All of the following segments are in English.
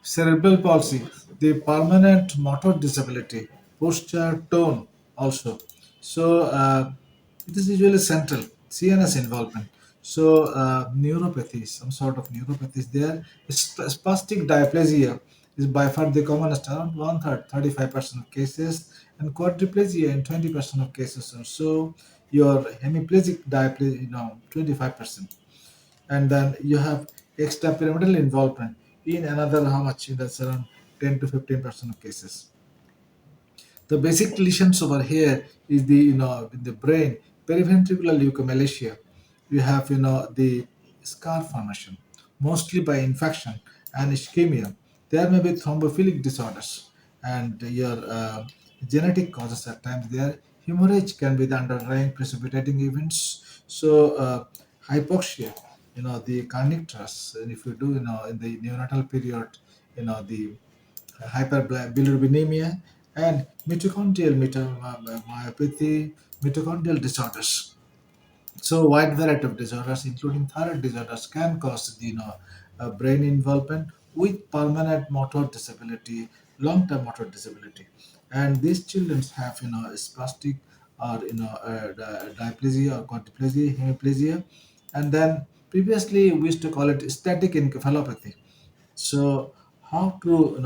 Cerebral palsy, the permanent motor disability, posture tone also. So it is usually central CNS involvement. So neuropathy, some sort of neuropathy is there. Spastic diplegia is by far the commonest, around one third, 35% of cases, and quadriplegia in 20% of cases or so. Your hemiplegic diplegia, 25%, and then you have extrapyramidal involvement in another how much, that's around 10 to 15% of cases. The basic lesions over here is the, in the brain, periventricular leukomalacia. You have, the scar formation, mostly by infection and ischemia. There may be thrombophilic disorders and your genetic causes at times there. Hemorrhage can be the underlying precipitating events. So hypoxia, the carnictras, and if you do, in the neonatal period, the hyperbilirubinemia, and mitochondrial myopathy, mitochondrial disorders. So, wide variety of disorders, including thyroid disorders, can cause brain involvement with permanent motor disability, long-term motor disability, and these children have spastic or diplegia or quadriplegia, hemiplegia, and then previously we used to call it static encephalopathy. So, how to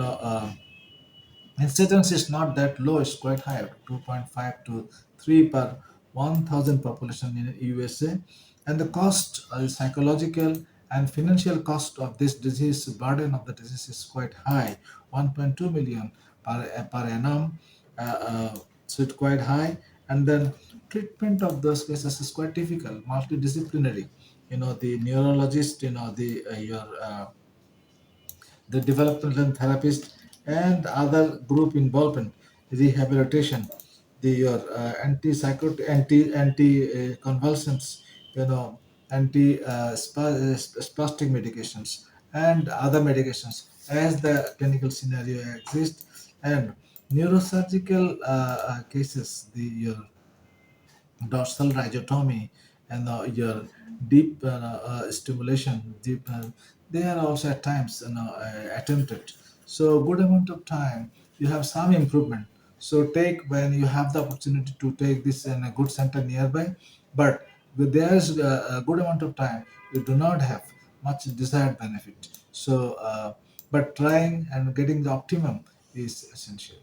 incidence is not that low, it's quite high, 2.5 to 3 per 1,000 population in USA. And the cost, psychological and financial cost of this disease, burden of the disease is quite high, 1.2 million per annum. So it's quite high. And then treatment of those cases is quite difficult, multidisciplinary. The neurologist, the developmental therapist, and other group involvement, rehabilitation, the your anti convulsants, anti spastic medications, and other medications as the clinical scenario exists, and neurosurgical cases, the your dorsal rhizotomy, and your deep stimulation, they are also at times attempted. So good amount of time, you have some improvement. So take when you have the opportunity to take this in a good center nearby, but with there's a good amount of time, you do not have much desired benefit. So, but trying and getting the optimum is essential.